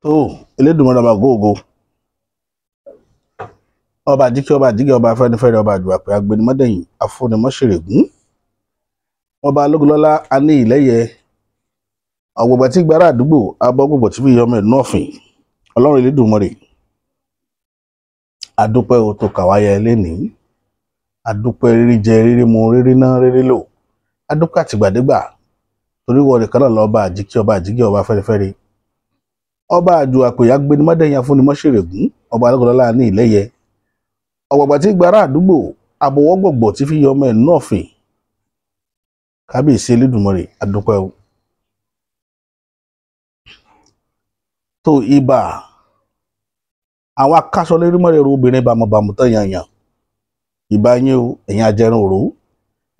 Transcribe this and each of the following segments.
tó Elédùmarè ọba góògo ọba àjíkẹ́ ọba àjíkẹ́ ọba afẹ́nifẹ́re ọba àjùwàpẹ́ agbẹnimọ́dẹ̀yìn afúnimọ́ṣẹ̀rẹ̀gún ọba alógunlọ́lá aní ìlẹ́yẹ ọ̀gbọ̀gbọ̀ tí gbára àdúgbò abọ́gbọ̀gbọ̀ tí fi yọmọ ẹ̀ nọ́ọ̀fìn ọlọ́run Elédùmarè adúpẹ́ o tó kàwáyé lénìí adúpẹ́ rírí jẹ rírí mu rírí ná rírí lò adúpẹ́ àtìgbàdégbà torí wọ́n nìkan náà lọ́ba àjíkẹ́ ọba afẹ́nifẹ́re ọba àjùwàpẹ́ agbẹnimọ́dẹ̀yìn afúnimọ́ṣẹ̀rẹ̀gún ọba alógunlọ́lá aní ìlẹ́yẹ ọ̀gbọ̀gbọ̀ tí gbára àdúgbò abọ́wọ́gbọ̀gbọ̀ tí fi yọmọ ẹ̀ nọ́ọ̀fìn kábíyèsí Elédùmarè adúpẹ́ o tó ibà àwọn akáṣọ lérí mọ́rẹ̀ẹ́rù obìnrin bàmọ̀bàmù tán yànyàn ìbá yín o ẹ̀yin ajẹrun òró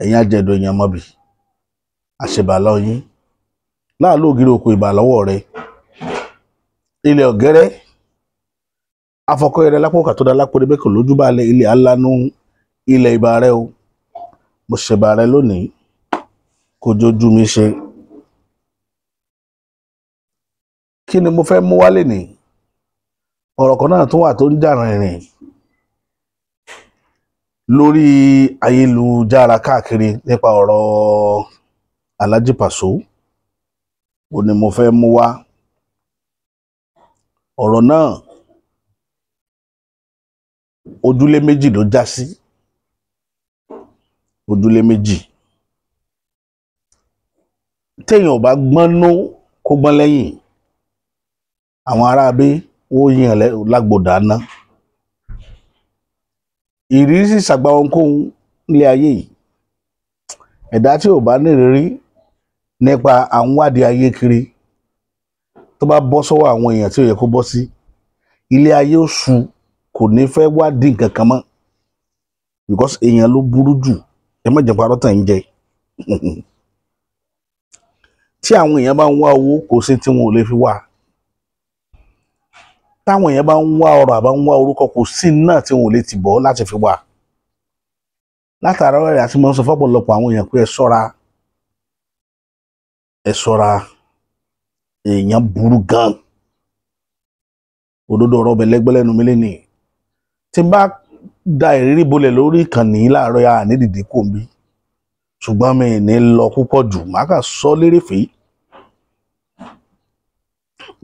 ẹ̀yin ajẹ̀dọ̀ èèyàn mọ́bì àṣebàlọ́ yín láàlú ògiri òkú ìbà lọ́wọ́ rẹ ilẹ̀ ọ̀gẹ́rẹ́ afọkọ́yẹrẹ lápòkà tó dá lápò débẹ̀ kò lójú balẹ̀ ilẹ̀ alánú ilẹ̀ ìbà rẹ o mo ṣèbà rẹ lónìí kò jójú mi ṣe kí ni mo fẹ́ mú wálé ní ọ̀rọ̀ kan náà tó wà tó ń jà rìnrìn lórí ayélujára káàkiri nípa ọ̀rọ̀ Alhaji Paso ó ní mo fẹ́ mú wá ọ̀rọ̀ náà ojúlé méjì ló já sí ojúlé méjì téèyàn ò bá gbọ́nú kó gbọ́n lẹ́yìn àwọn aráabé ó yàn lágbòdà ná ìrírí ṣàgbà ohunkóhun nílé ayé yìí ẹ̀dá tí ò bá nírìírí nípa àwọn wádìí ayé kiri tó bá bọ́ sọ́wọ́ àwọn èèyàn tí ó yẹ kó bọ́ sí ilé ayé ó ṣú kò ní fẹ́ wádìí nǹkan kan mọ́ because èèyàn ló burú jù ẹ má jẹ́ parọ́ tàn ń jẹ tí àwọn èèyàn bá ń wá owó kò sí tí wọn ò lè fi wá táwọn èèyàn bá ń wá ọrọ̀ àbá ń wá orúkọ kò sí náà tí wọn ò lè tì bọ́ láti fi wá látara rẹ̀ àti mọ́ sọ fọ́pọ̀lọpọ̀ àwọn èèyàn pé ẹ ṣọ́ra èèyàn burú gan òdodo ọ̀rọ̀ ọbẹ̀ lẹ́gbẹ́lẹ́nu mi lénìí tí n bá da ìrírí bolẹ̀ lórí ìkànnì láàárọ̀ yà ní dìde kò mí ṣùgbọ́n mi ní lọ púpọ̀ jù má kà sọ lérèfé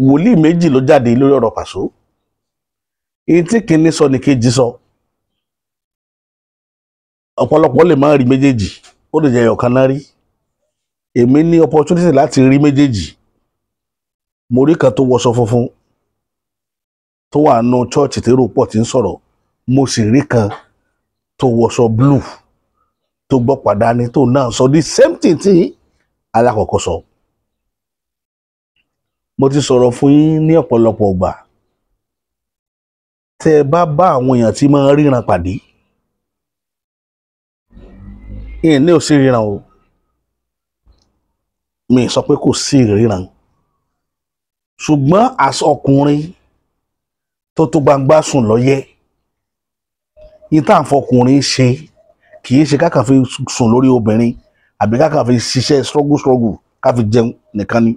wòlíì méjì ló jáde lórí ọ̀rọ̀ Paso èyí tí kìíní sọ ní kejì sọ ọ̀pọ̀lọpọ̀ lè má rí méjèèjì ó lè jẹ́ ọ̀kan náà rí èmi ní opportunity láti rí méjèèjì mo rí kan tó wọṣọ funfun tó wà nù chọ́ọ̀chì tèrò pọ̀ tí ń sọ̀rọ̀ mo sì rí kan tó wọṣọ blue tó gbọ́ pàdánù tó náà sọ the same thing tí alákọ̀ọ́kọ́ sọ mo ti sọ̀rọ̀ fún yín ní ọ̀pọ̀lọpọ̀ ìgbà tẹ́ ẹ bá àwọn èèyàn tí máa ń ríran pàdé ìyẹn ní ò sí ríran o mi sọ pé kò sí ríran ṣùgbọ́n ọkùnrin tó tó gbangba sùn lọ́yẹ́ yìí tá à ń fọkùnrin ṣe kì í ṣe kákan fi sùn lórí obìnrin àbí kákan fi ṣiṣẹ́ struggle ká fi jẹun nìkan ni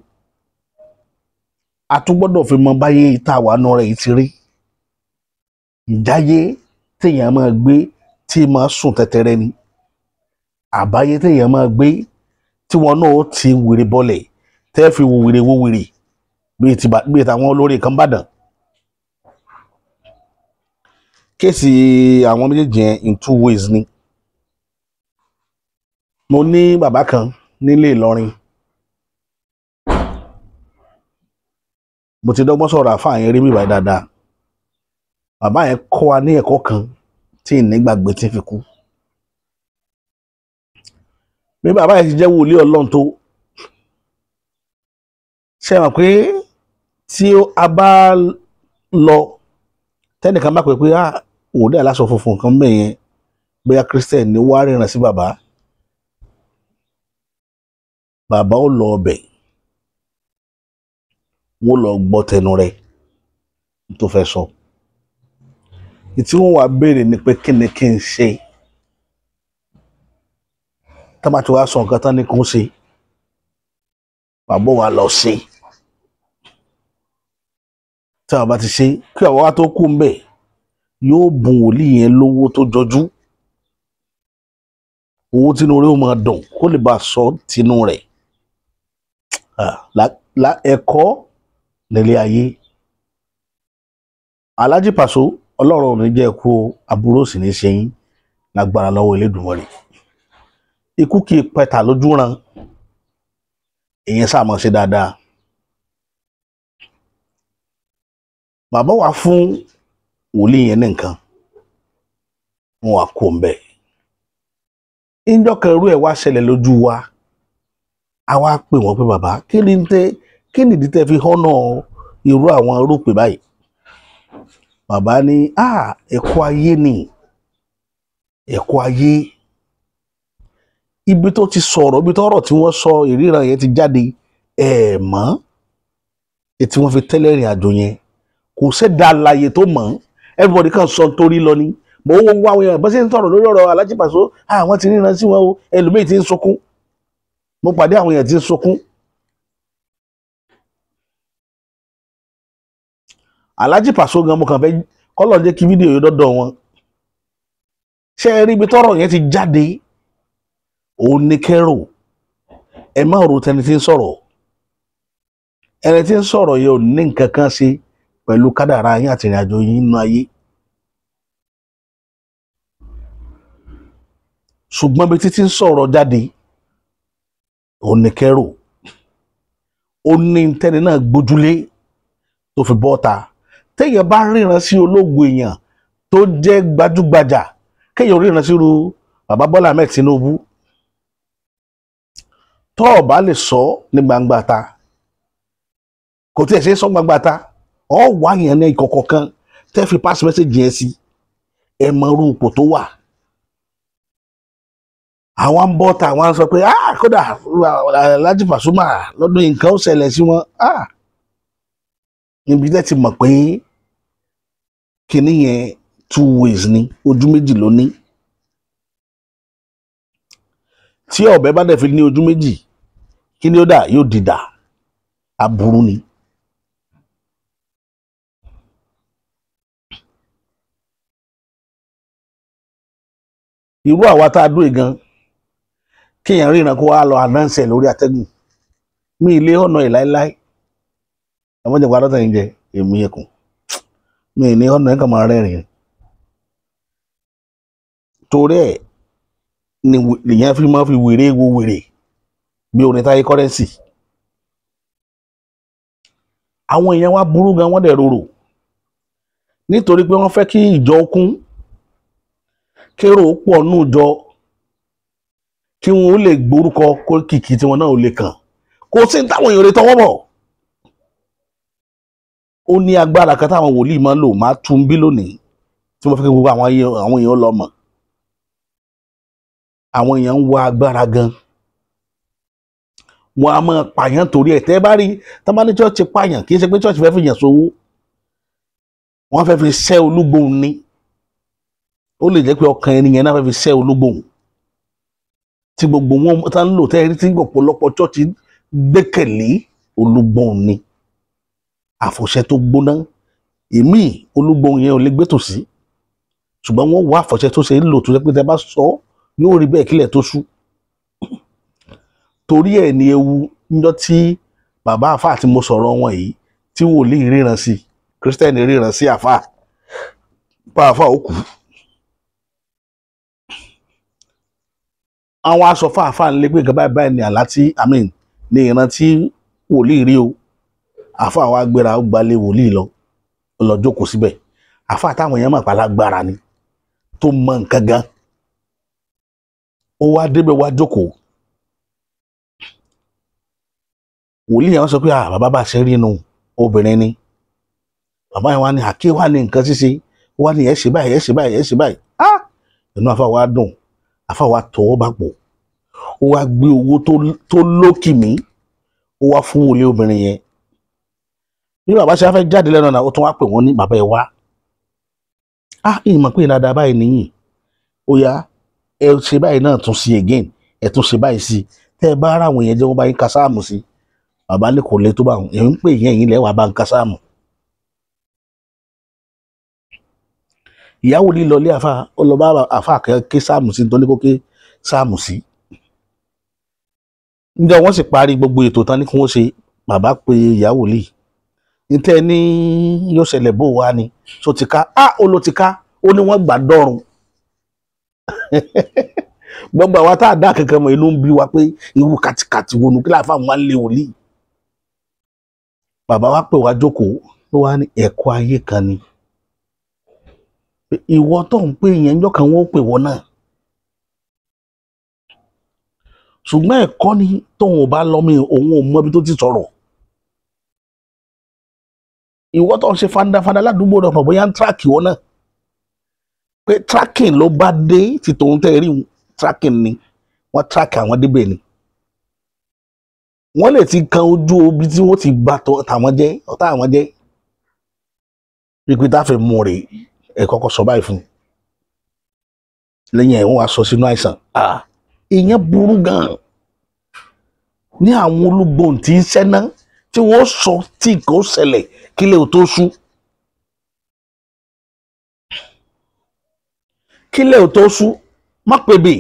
a tún gbọ́dọ̀ fi mọ báyé tá a wà nù rẹ̀ yìí ti rí ìjáyé téèyàn máa gbé tí máa sùn tẹ́tẹ́rẹ́ ni àbáyé téèyàn máa gbé tí wọn náà ó ti wèrè bọ́lẹ̀ tẹ́ fi wo wèrè bíi tàwọn olórí kan bàdàn kéèsì àwọn méjèèjì yẹn in 2 ways ni mo ní bàbá kan nílé Ìlọrin mo ti dọ́gbọ́n sọ̀rọ̀ àfáà yẹn rí mi báyìí dáadáa bàbá yẹn kọ́ wa ní ẹ̀kọ́ kan tí ìnígbàgbé ti fi kú bí bàbá yẹn ti jẹ́ wòlíì Ọlọ́run tó ṣe mọ̀ pé tí a bá lọ tẹ́nìkan bá pè pé òde aláṣọ funfun kan mẹ́yẹn bóyá Christian ni wàá ríran sí bàbá ó lọ ọbẹ̀ wọ́n lọ gbọ́ tẹnu rẹ̀ tó fẹ́ sọ tí wọ́n wá béèrè ni pé kí ni kí n ṣe tá bá ti wá sọ nǹkan tán ní kó ṣe bàbá wa lọ ṣe tí àwọn bá ti ṣe kí àwọn wá tó kú ń bẹ̀ yóò bùn wòlíì yẹn lówó tó jọjú, owó tínú rẹ̀ ó máa dùn kó lè bá sọ tinú rẹ̀. Ẹ̀kọ́ nílé ayé. Alhaji Paso, Ọlọ́run ò ní jẹ́ kú aburú sì ní ṣe yín lágbára lọ́wọ́ Elédùmarè. Ikú kì í pẹ̀tà lójú ran, èèyàn sáà máa ṣe dáadáa. Bàbá wa fún wòlíì yẹn ní nǹkan, wọn wá kó ń bẹ̀. Ìjọ kan irú ẹ̀ wá ṣẹlẹ̀ lójú wa, a wá pè wọ́n pé bàbá kí nìdí tẹ́ fi họ́nà irú àwọn irúpè báyìí. Bàbá ní ẹ̀kọ́ ayé ni, ẹ̀kọ́ ayé. Ibi tó ti sọ̀rọ̀, ibi tọ́rọ̀ tí wọ́n sọ ìríran yẹn ti jáde mọ́, tí wọ́n fi tẹ́lẹ̀ ìrìn àjò yẹn kò sẹ́dá àlàyé tó mọ̀, everybody kan sọ torí lọ ni. Mo ń wá àwọn èèyàn bó ṣe ń sọ̀rọ̀ lórí ọ̀rọ̀ Alhaji Paso, àwọn ti ríran sí wọn o, ẹlòmíì ti ń sunkún. Mo pàdé àwọn èèyàn tí ń sunkún. Alhaji Paso gan mo kàn fẹ́ kọ́lọ̀ jẹ́ kí fídíò yìí dọ́dọ̀ wọn. Ṣé ẹ rí ibi tọ́rọ̀ yẹn ti jáde? Òun ní kẹ́rò, ẹ má ro tẹni tí ń sọ̀rọ̀. Ẹni tí ń sọ̀rọ̀ yẹn ò ní nǹkan kan ṣe pẹ̀lú kádàrá yín àti ìrìn àjò yín nínú ayé. Ṣùgbọ́n bí títí ń sọ̀rọ̀ jáde, òun ní kẹ́rò. Ó ní tẹni náà gbójúlé tó fi bọ́ta. Téèyàn bá ríran sí ológun èèyàn tó jẹ́ gbajúgbajà, kéèyàn ríran sí irú bàbá Bọ́lá Ahmed Tinubu, tó o bá lè sọ ní gbangba ta, kò tí ẹ̀ ṣe é sọ gbangba ta, ọ wá yẹn ní ìkọ̀kọ̀ kan tẹ́ fi pass message yẹn sí, ẹ mọ irú ipò tó wà. Àwọn ń bọ́ ta, àwọn sọ pé kódà Alhaji Pasuma lọ́dún nǹkan ó ṣẹlẹ̀ sí wọn. Níbi tẹ́ ti mọ̀ pé kinní yẹn 2 ways ni, ojú méjì ló ní. Tí ọ̀bẹ bá dẹ̀ fi ní ojú méjì, kí ni ó dà? Yóò dìdà, aburú ni. Irú àwa tá a dúró gan, kéèyàn ríran kó wá lọ àdánsẹ̀ lórí atẹ́gùn, mi ilé ọ̀nà ẹ̀ láéláé. Àwọn jẹ́ padà tẹ̀yìn jẹ èmi ẹkùn, mi ní ọ̀nà ẹ̀ kàn máa rẹ́rìn. Torí ẹ̀ ni lèyàn fi máa fi wèrè wo wèrè bí orin Táyé Currency. Àwọn èèyàn wa burú gan, wọ́n dẹ̀ rorò nítorí pé wọ́n fẹ́ kí ìjọ kún, kérò pọ̀ nù jọ, kí wọn ó lè gbórúkọ kó kìkì tí wọn náà ò lè kàn. Kò sí táwọn èèyàn lè tọwọ́ bọ̀. Ó ní agbára kan táwọn wòlíì máa ń lò, máa tún bí lónìí tí wọ́n fẹ́ kí gbogbo àwọn èèyàn lọ mọ̀. Àwọn èèyàn ń wá agbára gan, wọn a máa pààyàn torí ẹ̀. Tẹ́ bá rí tá bá ní church pààyàn, kì í ṣe pé church fẹ́ fi yàn sówó, wọ́n fẹ́ fi ṣẹ́ olúgbòhùn ni. Ó lè jẹ́ pé ọkàn ẹni yẹn náà fẹ́ fi ṣẹ́ olúgbòhùn tí gbogbo wọn tá ń lò. Tẹ́ rí tí ọ̀pọ̀lọpọ̀ church gbẹ́kẹ̀lé olúgbòhùn ni. Àfọ̀ṣẹ tó gbóná, èmi olúgbòhùn yẹn ò lè gbé tòsí, ṣùgbọ́n wọ́n wá àfọ̀ṣẹ tó ṣe é lò tó jẹ́ pé tẹ́ bá sọ yóò rí bẹ́ẹ̀ kílẹ̀ tó ṣú. Torí ẹ̀ ni ewu níjọ́ tí bàbá àfáà tí mo sọ̀rọ̀ wọn yìí, tí wòlíì ríran sí, Kristẹni ríran sí àfáà, bá àfáà ó kú. Àwọn aṣọ fáàfáà ń lé pé nǹkan báyìí ni àlá tí ní ìran tí wòlíì rí o. Àfáà wa gbéra ó gbalé wòlíì lọ jókòó síbẹ̀. Àfáà táwọn èèyàn mọ̀ pálágbára ni, tó mọ nǹkan gan. Ó wá débẹ̀ wá jókòó. Wòlíì yẹn sọ pé bàbá bá ṣe rí inú obìnrin ni. Bàbá yẹn wá ní àkè wá ní nǹkan ṣíṣe, wá ní ẹ ṣe báyìí, ẹ ṣe báyìí, ẹ ṣe báyìí. Inú àfáà wa dùn, àfáà wa tọwọ́ bá pò, ó wá gbé owó tó lókìmí, ó wá fún wòlíì obìnrin yẹn. Bí bàbá ṣe fẹ́ jáde lẹ́nu ọ̀nà, ó tún wá pè wọ́n ní bàbá ẹ wá. Ìmọ̀ pé dáadáa báyìí nìyí, ó yá ẹ ṣe báyìí náà tún sí again, ẹ tún ṣe báyìí sí. Tẹ́ ẹ bá ara àwọn èèyàn jẹ́ wọ́n bá yín ka sáàmù sí. Bàbá ní kò lè tó bá wọn, èyí ń pè yẹn yín lẹ́wàá bá ń ka sáàmù. ìyàwó lílọ ilé àfa ó lọ bá àfa ké sáàmù sí nítorí kó ké sáàmù sí. níjọ́ wọ́n sì parí gbogbo ètò tán ní kí wọ́n ṣe, bàbá pe ìyàwó lì níta ní yóò ṣẹlẹ̀ bó wa ni so ti ká ó ló ti ká ó ní wọ́n gbà dọ́rùn. gbogbo àwa tá a dá kankan mọ̀ inú ń bí wa pé irú kàtìkàtì wo nu kí láàfà wọn lé wòlíì. bàbá wa pè wá jókòó ló wá ní ẹ̀kọ́ ayé kan ni ìwọ tó ń pè yẹn ńjọ́ kan wọ́n pè wọ́n náà, ṣùgbọ́n ẹ̀kọ́ ni tóun ò bá lọ́mọ òun ò mọ ibi tó ti sọ̀rọ̀. ìwọ tó ń ṣe fandafanda ládùúgbò rẹ̀ mọ̀ bóyá ń tíráàkì wọn náà pé tracking ló bá dé ti tòun tẹ́ rí tracking ni wọ́n track àwọn débẹ̀ ni. wọ́n lè ti kan ojú obi tí wọ́n ti bá tàwọn jẹ́ ọ̀tá àwọn jẹ́ pípé tá a fẹ́ mú rè é kọ́kọ́ sọ báyìí fún un lẹ́yìn ẹ̀ wọ́n wá sọ sínú àìsàn. ìyẹn burú gan-an ní àwọn olúgbòhùn tí ń ṣẹ́ná tí wọ́n sọ tí nǹkan ó ṣẹlẹ̀ kílẹ̀ ò tó ṣú. kílẹ̀ ò tó ṣú má pèbè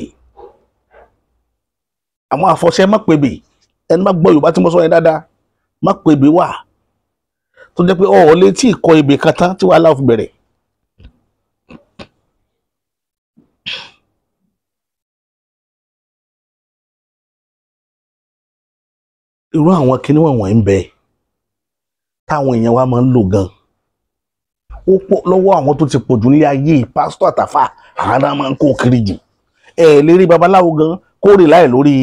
àwọn àfọ̀ṣẹ má pèbè ẹni má gbọ́ Yorùbá tí mo sọ yẹn dáadáa má pèbè wà tó jẹ́ pé ọ̀ létí ìkọ ebè kan tán tí wàhálà fi bẹ̀rẹ̀. irú àwọn kinní wọ̀nyí ń bẹ táwọn èèyàn wa máa ń lò gan ó pọ̀ lọ́wọ́ àwọn tó ti pọ̀jù nílé ayé pásítọ̀ àtàfà àádá máa ń kó kiri jù lérí babaláwo gan kórè láì lórí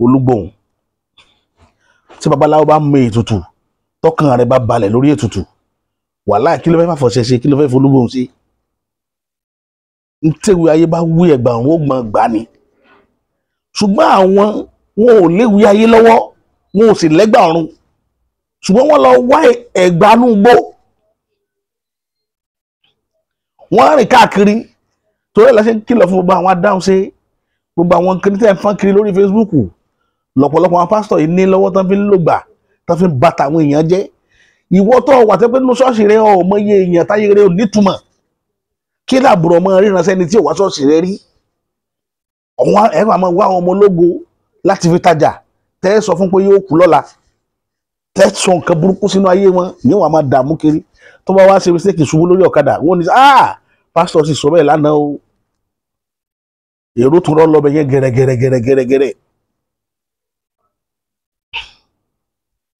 olúgbòhùn. tí babaláwo bá mọ ètùtù tọkàn rẹ̀ bá balẹ̀ lórí ètùtù wàhálà kí ló fẹ́ fàfọ̀ṣẹ ṣe kí ló fẹ́ folúgbòhùn ṣe. ntẹ̀wé ayé bá wí ẹ̀gbà àwọn ògbọ̀n gbà ni ṣùgbọ́n àwọn wọn ò léwu ayé lọ́wọ́ wọn ò sì lẹ́gbà ọ̀run ṣùgbọ́n wọ́n lọ wá ẹ̀gbà nú gbó wọ́n rìn káàkiri torí ẹ̀ lọ́sẹ̀ kìlọ̀ fún gbogbo àwọn adáhùn ṣe gbogbo àwọn kiri tẹ́ ẹ̀ fọ́n kiri lórí Facebook lọ́pọ̀lọpọ̀ àwọn pásítọ̀ yìí ní lọ́wọ́ tán fi ń lògbà tán fi ń ba tàwọn èèyàn jẹ́. ìwọ tó wà tẹ́ pé nínú ṣọ́ọ̀ṣì rẹ ọmọ iye èèyàn táyé rẹ ò nítumọ̀ kí làbúrò ọmọ ríran sẹ́ni tí ò wá ṣọ́ọ̀ṣì rẹ rí ọ̀wọ́n ẹ̀rọ àmọ́ wá àwọn ọmọ ológo láti fi tajà tẹ́ sọ fún pé yóò kú lọ́la tẹ́ sọ nǹkan burúkú sínú ayé wọn ní wọn máa dààmú kiri tó bá wá ṣe mistake ṣubú lórí ọ̀kadà wọn ní pásítọ̀ sì sọ bẹ́ẹ̀ lánàá o èrò tó rọ́ lọ́bẹ̀ yẹn gẹ́rẹ́gẹ́rẹ́gẹ́rẹ́gẹ́rẹ́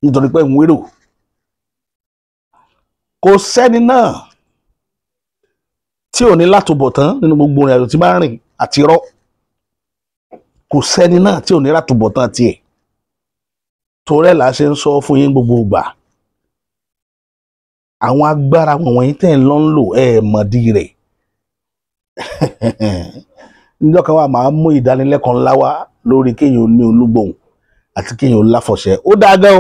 nítorí pé ń wérò kò sẹ́ni náà tí ò ní látúbọ̀tán nínú gbogbo ìrìn àjò tí máa ń rìn àti irọ́ kò sẹ́ni náà tí ò ní látúbọ̀tán tiẹ̀ torẹ́ là ṣe ń sọ fún yín gbogbo ìgbà àwọn agbára wọ̀nyí tẹ̀ ń lọ ń lò mọ̀dí rẹ̀ níjọ́ kan wà máa mú ìdánilẹ́kọ̀ọ́ ńlá wá lórí kéèyàn ní olúgbòhùn àti kéèyàn láfọ̀ṣẹ ó dáa gan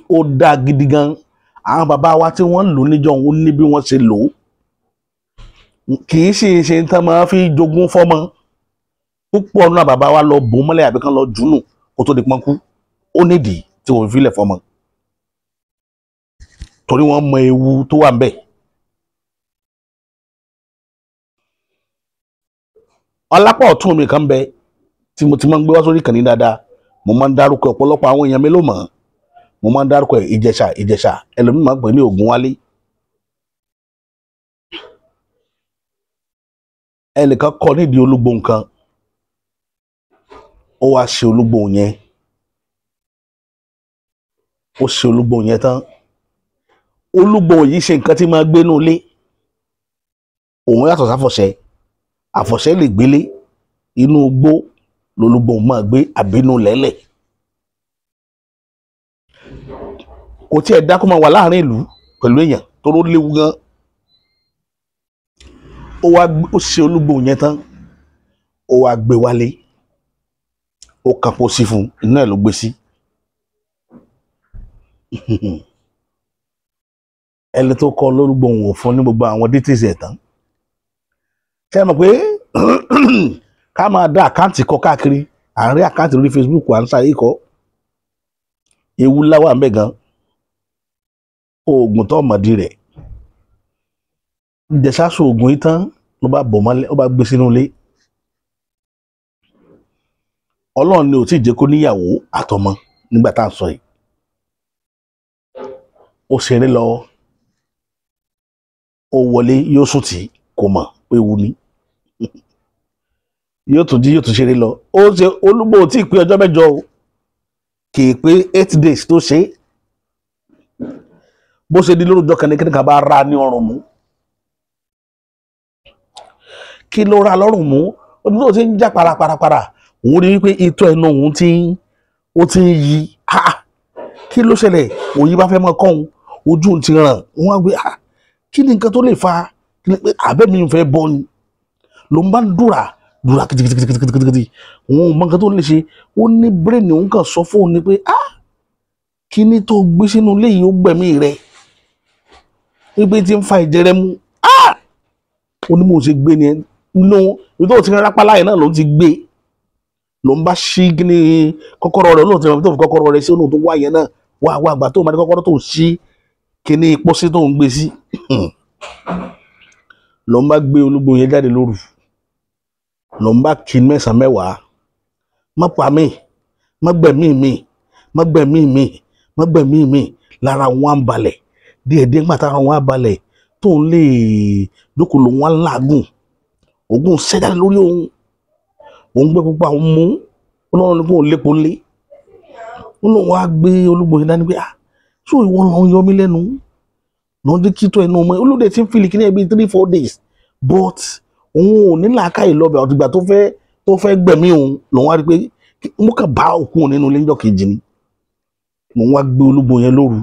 ó dáa gidi gan àwọn bàbá wa tí wọ́n lò níjọ́ ó ní bí wọ́n ṣe lò ó kì í sì ṣe tán máa fi jogún fọ́mọ púpọ̀ náà bàbá wa lọ bò mọ́lẹ̀ àbí kan lọ jùnù kó tó di pọ́nkú ó nídìí tí wọ́n fi lẹ̀ fọ́mọ torí wọ́n mọ ewu tó wà ńbẹ̀. ọlápá ọ̀tún mi kan bẹ tí mo ti máa ń gbé wá sórí ìkànnì dáadáa mo máa ń dárúkọ ọ̀pọ̀lọpọ̀ àwọn èèyàn mélòó mọ̀ mo máa ń dárúkọ ìjẹ̀ṣà ẹlòmíì máa ń pè ní Ògúnwálé. ẹnìkan kọ nídìí olúgbòhùn kan ó wá ṣe olúgbòhùn yẹn ó ṣe olúgbòhùn yẹn tán olúgbòhùn yìí ṣe nǹkan tí máa gbénú ilé òun yàtọ̀ sáfọ̀ṣẹ àfọ̀ṣẹ lè gbélé inú igbó lolúgbòhùn máa gbé àbínú lẹ́lẹ̀ kò tí ẹ̀ dákú máa wà láàrin ìlú pẹ̀lú èèyàn tó ló léwu gan ó ṣe olúgbòhùn yẹn tán ó wá gbé wálé ó kan pósí fún iná ẹ̀ ló gbé sí ẹni tó kọ lórúgbòhùn ò fún ní gbogbo àwọn details ẹ̀ tán ṣe mọ̀ pé ká máa dá àkáǹtì kọ káàkiri àárín àkáǹtì lórí Facebook à ń sáré kọ ewu láwà ń bẹ gan oògùn tó mọ̀dí rẹ̀ Ìjẹ̀ṣà ṣoògùn yìí tán ló bá bọ̀ mọ́lẹ̀, ó bá gbé sínú ilé. Ọlọ́run ni ò tí ì jẹ́ kó níyàwó àtọmọ nígbà tá à ń sọ yìí. Ó ṣeré lọ, ó wọlé, yóò sùn tí kò mọ̀ pé ewu ni. Yóò tún jí, yóò tún ṣeré lọ. Ó ṣe Olúgbò ò tí ì pé ọjọ́ mẹ́jọ o, kì í pé 8 days tó ṣe. Bó ṣe di lórúkọ kan ní kíni kan bá ra ní ọrùn mú. Kí ló ra lọ́rùn mú? Ó ní tó ti ń já parapara. Òun rí wípé itọ́ ẹnu òun ó ti ń yí. Kí ló ṣẹlẹ̀? Òyì bá fẹ́ mọ́ kọ́hún, ojú ti ràn. Wọ́n á gbé kí ni nǹkan tó lè fa àbẹ́mi ń fẹ́ bọ́ ni? Ló ń bá dúrà kìtìkìtìkìtìkìtì. Òun ò mọ nǹkan tó lè ṣe. Ó ní bírèènì òun kàn sọ fóun ni pé kí ni tó gbé sínú ilé yìí ó gbẹ̀mí rẹ̀. Wípé tí ń fa ìjẹrẹ mú. Ó ní mo ṣe gbé ni inú tó ti rán rápálá yẹn náà ló ti gbé. Ló ń bá ṣí kíní kọ́kọ́rọ́ rẹ̀ lóòótọ́ ìwọ̀n tó fi kọ́kọ́rọ́ rẹ̀ sí òun tó wá yẹn náà. Wá àgbà tó máa ní kọ́kọ́rọ́ tó ṣí kíní pósí tó ń gbé sí. Ló ń bá gbé Olúgbò yẹn jáde lóru. Ló ń bá kí mẹ́sàn-án mẹ́wàá. Má pa mí, má gbẹ̀mí mi, má gbẹ̀mí mi, má gbẹ̀mí mi. Lára wọn á balẹ̀ díẹ̀díẹ̀ nígbà tára wọn á balẹ̀ tó ń lè dókòó lòun á láàgùn. Ògùn ṣẹ́dá lórí òun gbé púpọ̀ àwọn mú. Ọlọ́run ní kó òun lépo lé. Ó lóun wá gbé Olúgbò yẹn dání pé ṣó ìwọ lọ yọ mí lẹ́nu lọ jẹ́ kí tó ẹnu ọmọ olóde tí ń fìlì kíní ẹbí 3-4 days but òun ò ní làákàyè lọ́bẹ̀ ọ̀dìgbà tó fẹ́ gbẹ̀mí òun lòun wá rí pé mo kàn bá òkú nínú ilé ńjọ́ kejì ni. Lòun wá gbé Olúgbò yẹn lóru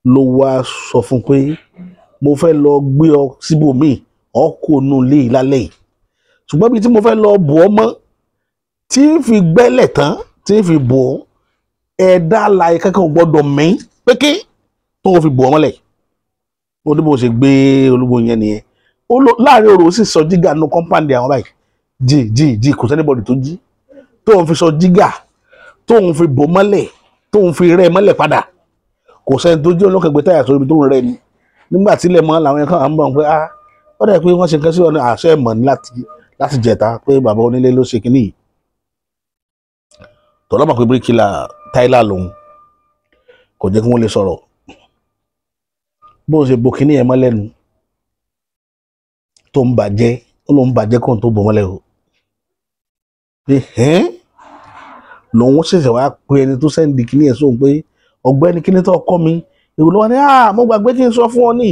ló wá sọ fún pé mo fẹ́ lọ gbé ọ síbòmíì ọkọ̀ nù lé lálẹ́ yìí ṣùgbọ́n bí tí mo fẹ́ lọ bò ọ mọ́ tí ń fi gbẹ́lẹ̀ tán tí ń fi bò ọ ẹ̀dá láì kankan ò gbọ́dọ̀ mí pékè tó fi bò ọ mọ́lẹ̀. Ó ní bó ṣe gbé Olúgbò yẹn nìyẹn. Láàrin òru ó sì sọ jígà nù kọ́ńpáǹdì àwọn báyìí jí kò sẹ́nìbọ̀dì tó jí tóun fi sọ jígà tóun fi bò mọ́lẹ̀ tóun fi rẹ́ mọ́lẹ̀ padà kò sẹ́ni tó jí olókè gbé táyà sórí ibi tóun rẹ́ ni. Nígbà tílẹ̀ mọ́ làwọn yẹn kàn án bọ̀ pé ó dẹ̀ pé wọ́n ṣe nǹkan sí ọ̀nà àṣẹ mọ̀ ní láti jẹ̀ta pé bàbá onílé ló ṣe kínní yìí. Tọ́lọ́mọ̀ pé bíríkìlà táìlà lòun kò jẹ́ kí wọ́n lè sọ̀rọ̀. Bó ṣe bo kínní yẹn mọ́ lẹ́nu tó ń bàjẹ́ ó lóun bàjẹ́ kóun tó bò mọ́lẹ̀ o. Lòun ṣẹ̀ṣẹ̀ wá pé ẹni tó sẹ́ndì kínní yẹn sóhun pé ọ̀gbẹ́ni kínní tó kọ́ mi èrò ló wá ní mo gbàgbé kí n sọ fún ọ ní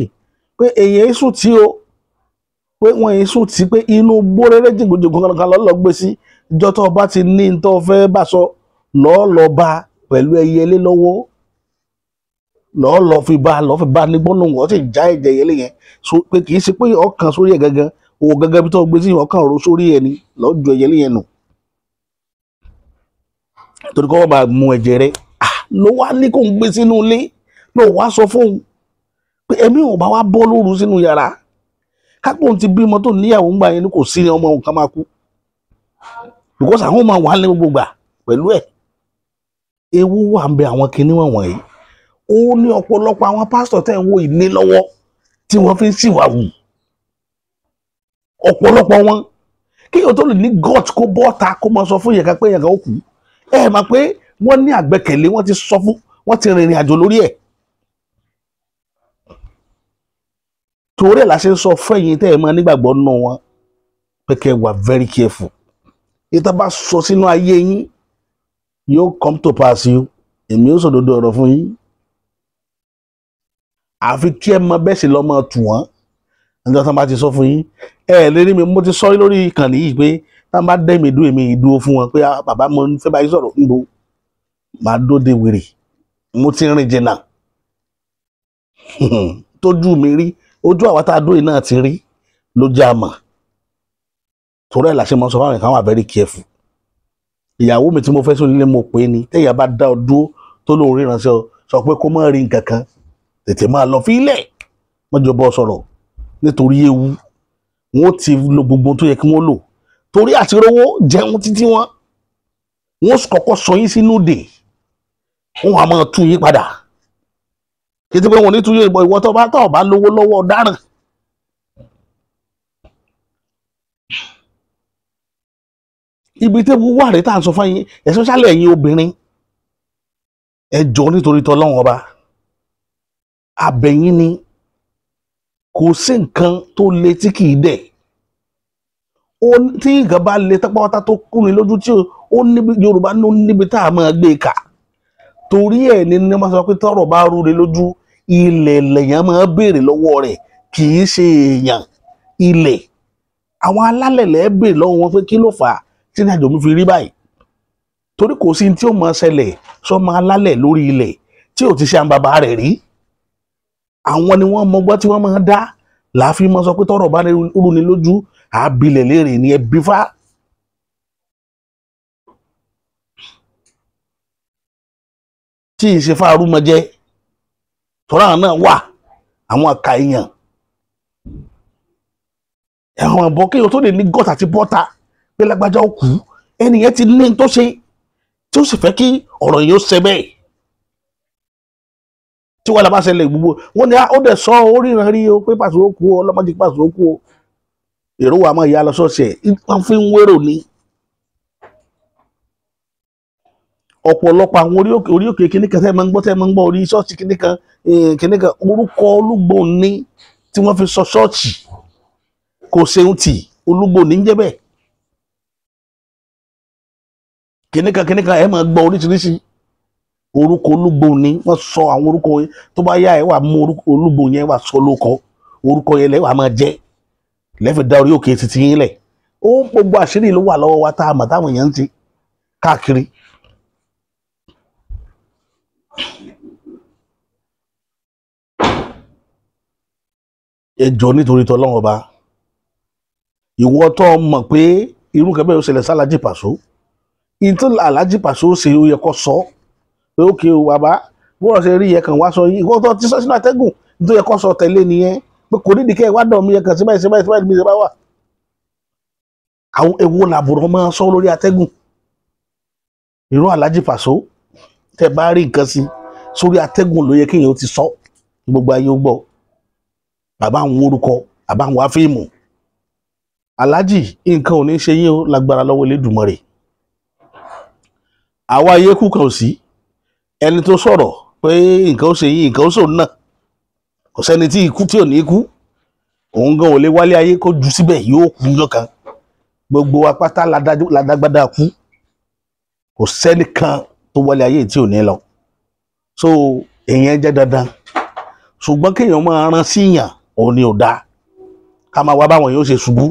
pé èyàn èso tí o pé wọ́n èso tí pé inú gbóréré jìgòjìgò kan lọ́ọ́ gbé sí ìjọ tó bá ti ní tó fẹ́ bá sọ lọ́ọ́ bá pẹ̀lú ẹyẹlé lọ́wọ́ lọ́ọ́ fi bá ní gbọ́nà wọ́n sì já ẹ̀jẹ̀ ẹyẹlé yẹn so pé kì í ṣe pé ọkàn sórí ẹ̀ gangan òwò gangan bí tó gbé sí ọkàn ro sórí ẹ̀ ni lọ́ọ́ ju ẹyẹlé yẹn nù torí kọ́ wọ́n bá mú ẹ̀jẹ̀ rẹ̀ ló wá ní kó ń gbé sínú ilé ló wá sọ fóun pé ẹ̀mí ò bá wá bọ́ lóru sínú yàrá kápò ti bímọ tó níyàwó ń gbà yẹn ní kò sí ọmọ òun kan máa kú because àwọn máa wà ní gbogbo gbà pẹ̀lú ẹ̀ ewu wà ń bẹ àwọn kinní wọ̀nyí ó ní ọ̀pọ̀lọpọ̀ àwọn pásítọ̀ tẹ̀ ń wo ìní lọ́wọ́ tí wọ́n fi ń ṣìwàwù ọ̀pọ̀lọpọ̀ wọn kí yóò tó lè ní gut kó bọ́ta kó máa sọ fún yẹn kan pé yẹn kan ó kú ẹ mà pé wọ́n ní àgbẹ́kẹ̀lé wọ́n ti sọ fún wọ́n ti rìnrìn àjò lórí ẹ̀ torí ẹ̀ la ṣe ń sọ fẹ́yìn tẹ́ ẹ máa nígbàgbọ́ nù wọn pé kẹ́ ẹ wà very careful ìta bá sọ sínú ayé yín yóò come to pass you èmi ó sòdodo ọ̀rọ̀ fún yín àfi kí ẹ mọ bẹ́ẹ̀ sì lọ́ máa tù wọ́n nígbà tí wọ́n bá ti sọ fún yín ẹ lè rí mi mo ti sọ lórí ìkànnì yìí pé tá a bá dẹ́ mi dúró èmi ìdúró fún wọn pé bàbá mo fẹ́ bá yín sọ̀rọ̀ níbo màá dóde wèrè mo ti rìn jìnnà tójú mi rí ojú àwa tá a dóye náà ti rí ló jẹ́ àmà torí ẹ̀ la ṣe mọ́ sọ fáwọn ìkàwọn very careful ìyàwó mi tí mo fẹ́ sórí ilé mo pè é ni tẹ́yà bá dá ọ dúró tó lóun ríran sí ọ sọ pé kó má rí nǹkan kan tètè máa lọ fílẹ̀ mọ́jọ bọ́ sọ̀rọ̀ nítorí ewu wọn ti lo gbogbo tó yẹ kí wọ́n lò torí àti rówó jẹun títí wọn kọ́kọ́ sọ yín sínú dè wọn á máa tú yín padà kí tí pé wọn ní tú yín ìwọ tó bá lówó lọ́wọ́ ọ̀daràn ibi tẹ́wọ́ wà rẹ̀ tá à ń sọ fún yín especially ẹ̀yin obìnrin ẹ jọ̀ọ́ nítorí tọ́lọ́run ọba abẹ̀yìn ni kò sí nǹkan tó le tí kì í dẹ̀ tí nǹkan bá le tápáwátá tó kúrin lójú tí ó níbi Yorùbá ló níbi tá a máa gbé kà torí ẹ̀ ní ní wọ́n sọ pé tọ́rọ̀ bá rúre lójú ilẹ̀ lèèyàn máa béèrè lọ́wọ́ rẹ̀ kì í ṣe èèyàn ilẹ̀ àwọn alálẹ̀ lẹ́ẹ̀ béèrè lọ́wọ́ wọn pé kí ló fà á tí ní àjò mi fi rí báyìí torí kò sí tí ó máa ṣẹlẹ̀ sọ́mọ alálẹ̀ lórí ilẹ̀ tí ò ti ṣe àwọn bàbá rẹ̀ rí àwọn ni wọ́n mọgbọ́n tí wọ́n máa dá láàfin máa sọ pé tọ́rọ̀ bá rú ni lójú àbílẹ̀ léèrè ní ẹbí fá. tí ì ṣe fáarú mọ jẹ tọ́ra náà wà àwọn àka èèyàn ẹ̀wọ̀n àbọ̀ kéèyàn tó lè ní gọ́tà àti bọ́tà pé lágbájá ó kú ẹnìyẹn ti ní tó ṣe tí ó sì fẹ́ kí ọ̀rọ̀ yìí ó ṣe bẹ́ẹ̀ tí wọ́n lábá ṣẹlẹ̀ gbogbo wọ́n ní ó dẹ̀ sọ oríran rí o pé Paso ó kú o ọlọ́mọdé Paso ó kú o èrò wa máa yá lọ sọ́ọ̀ṣẹ̀ wọ́n fi ń wérò ní ọ̀pọ̀lọpọ̀ àwọn orí òkè kìnnìkan tẹ́ ẹ máa ń gbọ́ orí ṣọ́ọ̀ṣì kìnnìkan orúkọ Olúgbòhùn tí wọ́n fi sọ ṣọ́ọ̀ṣì kò ṣeun tì Olúgbòhùn ní jẹ́ bẹ́ẹ̀ kìnnìkan ẹ máa gbọ́ oríṣiríṣi orúkọ Olúgbòhùn ní wọ́n sọ àwọn orúkọ yẹn tó bá yá ẹ wà mú Olúgbòhùn yẹn wà sọ lóko orúkọ yẹn lẹ́wà máa jẹ́ lẹ́fẹ̀ dá orí òkè títí yín lẹ̀ ó gbogbo àṣírí ló wà lọ́wọ́ wa tá a mọ̀ táwọn èèyàn ń ti káàkiri. ẹ jọ̀ọ́ nítorí tọ́lọ́run ọba ìwọ tó mọ̀ pé irú kẹfẹ́ yóò ṣẹlẹ̀ sálájì Paso ìtò Aláàjì Paso ṣe ó yẹ kó sọ pé ókè o bàbá bọ́ọ̀rọ̀ ṣe rí yẹ kàn wá sọ yìí ìwọ tó ti sọ sínú àtẹ́gùn tó yẹ kó sọ tẹ̀lé nìyẹn pé kò nídìí kẹ́ ẹ wá dọ̀ mí yẹ kàn síbáyìí mi ṣe bá wà. àwọn ewu làbùrọ̀ máa sọ lórí àtẹ́gùn irú Aláàjì Paso tẹ bá rí nǹkan sí sórí àtẹ́gùn ló yẹ kéèyàn ti sọ gbogbo ayé ó gbọ́ bàbá àwọn orúkọ bàbá àwọn afíìmù Aláàjì nǹkan ò ní ṣe yín o lágbára lọ́wọ́ Elédùmarè àwa ayé kú kan ò sí ẹni tó sọ̀rọ̀ pé nǹkan ó ṣe yín nǹkan ó sòun náà kò sẹ́ni tí ikú tí ò ní kú òun gan ò lè wálé ayé kó ju síbẹ̀ yóò kú lọ́kàn gbogbo apáta ládágbádá kú kò sẹ́ni kan tó wálé ayé tí ò ní lọ so èèyàn jẹ́ dandan ṣùgbọ́n kéèyàn máa rán síyàn òun ni ò dáa ká máa wá báwọn yóò ṣe ṣubú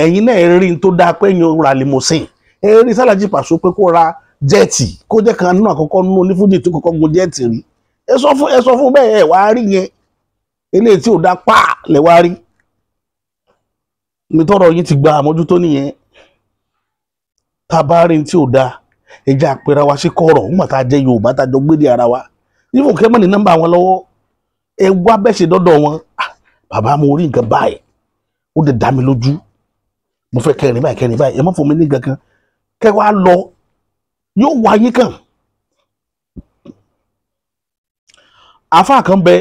ẹ̀yin náà rí n tó dáa pé èèyàn ra limousine rí Sálájì Paso pé kó ra jẹ́ẹ̀tì kó jẹ́ kan nínú àkọ́kọ́ nínú onífújì tó kọ́kọ́ gun jẹ́ẹ̀tì rí ẹ sọ fún bẹ́ẹ̀ ẹ wá rí yẹn eléyìí tí ò dáa pa lẹ wá rí mi tọrọ yín ti gba àmójútó nìyẹn tá a bá rí tí ò dáa ẹ jẹ́ àpẹẹrẹ wa sí kọ̀rọ̀ nígbà tá a jẹ́ Yorùbá tá a jọ gbé di ara wa nífò kẹ́mọ́ ní nọ́mbà wọn lọ́wọ́ ẹ wá bẹ́ẹ̀ ṣe dọ́dọ̀ wọn bàbá mo rí nǹkan báyìí ó dẹ̀ dá mi lójú mo fẹ́ kẹrin báyìí ẹ má fún mi ní gangan kẹ wá lọ yóò wáyé kàn àfáà kan bẹ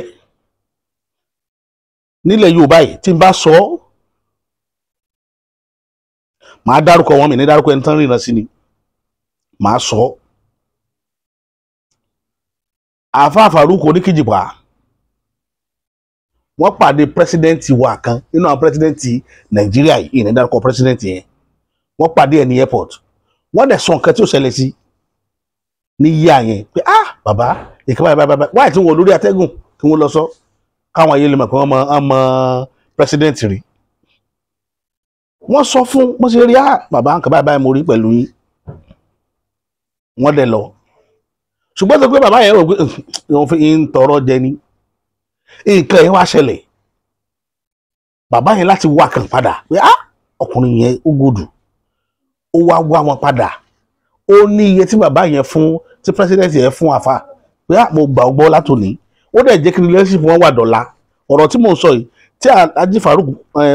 nílẹ̀ Yorùbá yìí tí n bá sọ màá dárúkọ wọn mi ní dárúkọ ẹni tán rìnrìn sí ni màá sọ àfáà Farouk Oníkìjìpá wọ́n pàdé pírẹsidẹ́ǹtì wa kan nínú àwọn pírẹsidẹ́ǹtì Nàìjíríà yìí ní dárúkọ pírẹsidẹ́ǹtì yẹn wọ́n pàdé ẹ̀ ní airport wọ́n dẹ̀ sọ nǹkan tí ó ṣẹlẹ̀ sí ní yíyá yẹn pé bàbá ìkàwé bàbá wáyé tí wọ́n lórí atẹ́gùn kí wọ́n lọ sọ káwọn ayé lè mọ̀ pé wọ́n mọ pírẹsidẹ́ǹtì rí wọ́n sọ fún wọ́n ṣe rí bàbá nǹkan báyìí mo rí pẹ̀lú yín wọ́n dẹ̀ lọ ṣùgbọ́n tó pé bàbá yẹn rò pé wọ́n fi ń tọrọ jẹ ní nǹkan yẹn wá ṣẹlẹ̀ bàbá yẹn láti wá kàn padà pé ọkùnrin yẹn ó gòdù ó wá wọn padà ó ní iye tí bàbá yẹn fún tí pírẹsidẹ́ǹtì yẹn fún àfa pé mo gbà ọgbọ́ látòní ó dẹ̀ jẹ́ kí relationship wọn wà dọ̀la ọ̀rọ̀ tí mò ń sọ yìí tí Aláàjì Farouk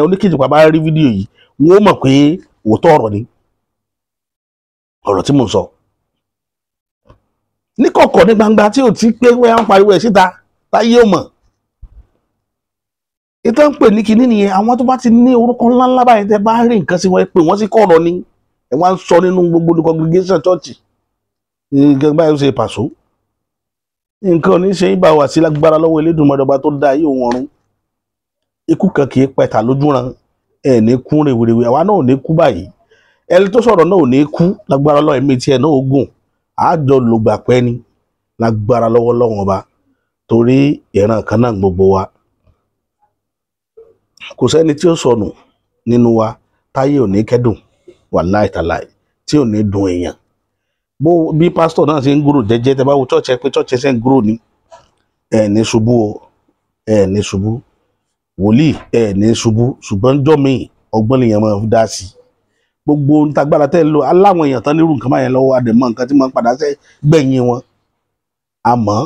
Oníkìjìpá bá rí fídíò yìí wọ́n mọ̀ pé òótọ́ ọ̀rọ̀ ni ọ̀rọ̀ tí mò ń sọ ní kọ̀kọ̀ ní gbangba tí ò ti pé wọ́n pariwo ẹ̀ síta táyé ò mọ̀ ìtàn ń pè ní kinní nìyẹn àwọn tó bá ti ní orúkọ ńláńlá báyìí tẹ́ bá rí nǹkan sí wọn pé wọ́n sì kọ̀rọ̀ ni ẹ wá ń sọ nínú gbogbo congregation church nǹkan báyìí ó ṣe pàṣọ nǹkan ò ní ṣe yín bá wà sí lágbára lọ́wọ́ Elédùmarè ọba tó dá ayé òun ọ̀run ikú kan kì í pẹ̀tà lójúran ẹ̀ ní kú rèwerèwe àwa náà ò ní kú báyìí ẹni tó sọ̀rọ̀ náà ò ní kú lágbára lọ́wọ́ ẹ̀mí tiẹ̀ náà ó gùn àjọ lògbà pẹ́ ni lágbára lọ́wọ́ lọ́wọ́ ọba torí ìran kan náà gbogbo wa kò sẹ́ni tí ó sọnù nínú wa táyé ò ní kẹ́dùn wàláì tàláì tí ò ní dùn èèyàn bó bí pásítọ̀ náà ṣe ń gúrò jẹ́jẹ́ tẹ́ bá wo church ẹ pé church ẹ ṣe ń gúrò ní ẹ ní ṣubú o ẹ ní ṣubú wòlíì ẹ ní ṣubú ṣùgbọ́n jọ́ mi ọgbọ́n lèèyàn máa dá sí gbogbo ntagbára tẹ́ ń lò aláwọn èèyàn tán nírú nǹkan báyẹn lọ́wọ́ àdèmọ́ nǹkan tí máa ń padà sẹ́ gbẹ̀yìn wọn àmọ́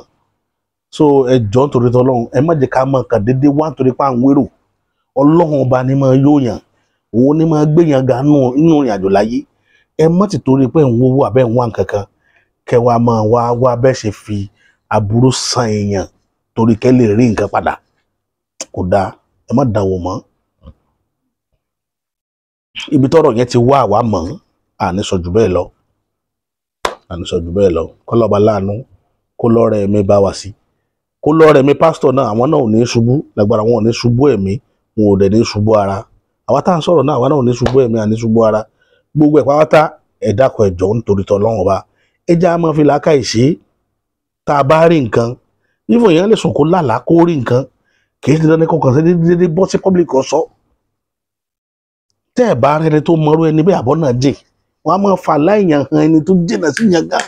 so ẹ jọ̀ọ́ nítorí tọ́lọ́run ẹ má jẹ́ ká mọ̀ nǹkan déédéé wá nítorí pé à ń wérò ọlọ́run ọba ni máa yóò yàn òun ni máa gbé yàn ga nínú ìrìn àjò láyé ẹ má ti torí pé ń wówó àbẹ́ ń wá nǹkan kan kẹ wá máa wá bẹ́ẹ̀ ṣe fi aburú san èèyàn torí kẹ́ lè rí nǹkan padà kò dáa ẹ má dánwò mọ́ ibi tọ́rọ̀ yẹn ti wá àwa mọ̀ àní sọ jù bẹ́ẹ̀ lọ kọ́lọ́ba láàánú kó lọ́rẹ̀ mi bá wa sí kó lọ́rẹ̀ mi pásítọ̀ náà àwọn náà ò ní ṣubú lágbára wọn ò ní ṣubú ẹ̀mí wọn ò dẹ̀ ní ṣubú ara àwa tá à ń sọ̀rọ̀ náà àwa náà ò ní ṣubú ẹ̀mí àní ṣubú ara gbogbo ẹ̀ pátá ẹ dákun ẹ jọ̀ọ́ nítorí tọ́lọ́run ọba ẹ já máa fi làákàyè ṣe tá a bá rí nǹkan nífò èèyàn lè sùn kó lálàá kó rí nǹkan kì í ti dandan kọkàn sí dédé bọ́ sí public ọ̀sọ́ tẹ́ ẹ̀ bá rẹni tó mọrú ẹni bẹ́ẹ̀ àbọ̀ náà jìn wọ́n á máa fà láìyàn hàn ẹni tó jìnà sí yàn gá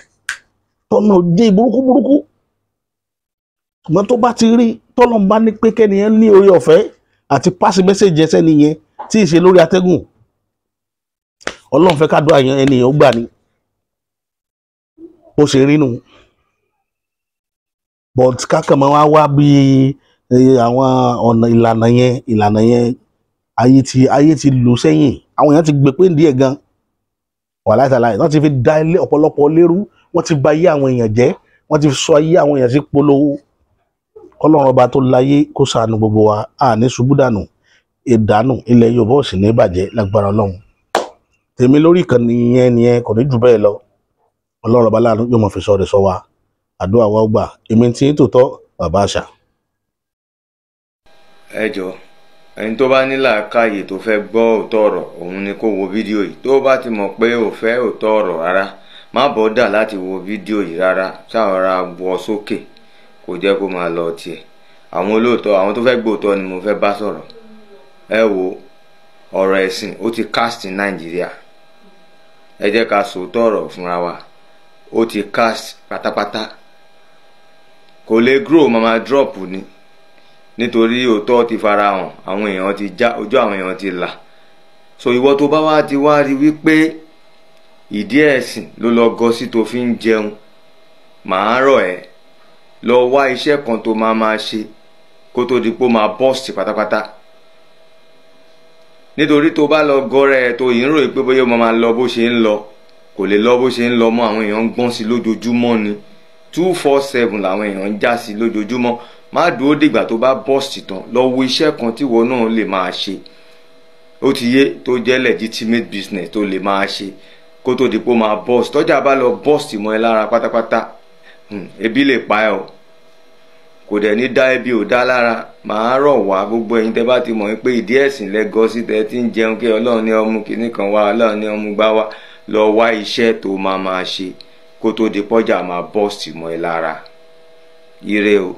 tọ́nà jẹ́ burúkú ṣùgbọ́n tó bá ti rí tọ́lọ́n bá ní pé kẹ́niyẹn ní orí ọ̀fẹ́ àti pàṣẹ mẹ́sẹ̀jì ẹsẹ̀ nìyẹn tí ì ṣe lórí atẹ́gùn ọlọ́run fẹ́ kádùn àyàn ẹnìyàn ó gbà ní ó ṣe rí nù but kákan máa wá bí àwọn ọ̀nà ìlànà yẹn ayé ti lù sẹ́yìn àwọn èèyàn ti gbé pé díẹ̀ gan wàláhì tàláhì wọ́n ti fi dá ilé ọ̀pọ̀lọpọ̀ lérú wọ́n ti bà ayé àwọn èèyàn jẹ́ wọ́n ti sọ ayé àwọn èèyàn sí polówó ọlọ́run ọba tó láyé kó ṣàánú gbogbo wa àní ṣubú dànù ìdánù ilẹ̀ Yorùbá ò sì ní bàjẹ́ lágbára ọlọ́run tèmi lórí ìkànnì yẹn nìyẹn kò ní jù bẹ́ẹ̀ lọ ọlọ́run ọba láàánú yóò mọ̀ fi sọ rẹ̀ sọ wa àdúrà wa ó gbà èmi tí ń tòótọ́ bàbá àṣà. ẹ jọ ẹni tó bá ní làákàyè tó fẹ́ gbọ́ òótọ́ ọ̀rọ̀ òun ni kó wo fídíò yìí tó bá ti mọ̀ pé ò fẹ́ òótọ́ ọ̀rọ̀ rárá má bọ́dà láti wo fídíò yìí rárá ṣàwárà wọ sókè kò jẹ́ kó máa lọ tiẹ̀ àwọn olóòótọ́ àwọn tó fẹ́ gbóòótọ́ ni mo fẹ́ bá sọ̀rọ̀ ẹ wo ọ̀rọ̀ ẹ̀sìn ó ti cast ní Nàìjíríà ẹ jẹ́ ká sòótọ́ ọ̀rọ̀ fúnra wa ó ti cast pátápátá kò lè grow mama drop ni nítorí òótọ́ ti fara hàn àwọn èèyàn ti já ojú àwọn èèyàn ti là so ìwọ tó bá wá ti wá rí wípé ìdí ẹ̀sìn ló lọ gọ sí tó fi ń jẹun màá rọ̀ ẹ́ lọ wá iṣẹ́ kan tó máa ṣe kó tó di pé ó máa bọ́ọ̀sì pátápátá nítorí tó bá lọ gọ́rẹ́ tó yìí ń ròyìn pé bóyá ó máa lọ bó ṣe ń lọ kò lè lọ bó ṣe ń lọ mọ́ àwọn èèyàn ń gbọ́n sí lójoojúmọ́ ni 247 làwọn èèyàn ń já sí lójoojúmọ́ má dúró dìgbà tó bá bọ́ọ̀sì tán lọ wo iṣẹ́ kan tí ìwọ náà lè máa ṣe ó ti yé tó jẹ́ legitimate business tó lè máa ṣe kó tó di pé ó máa bọ́ọ̀sì tọ́jà bá lọ bọ́ọ̀sì mọ́ ẹ lára pátápátá ebi lè pa ẹ́ o kò dẹ̀ ní dá ebi ò dá lára màá rọ̀ wá gbogbo ẹ̀yin tẹ́ bá ti mọ̀ pé ìdí ẹ̀sìn lẹ́gọ́sí tẹ́ ti ń jẹun kí ọlọ́run ní ọmú kìíní kan wá ọlọ́run ní ọmú gbá wá lọ wá iṣẹ́ tó máa ṣe kó tó di pọ́jà máa bọ́ọ̀sì mọ́ ẹ lára ire o.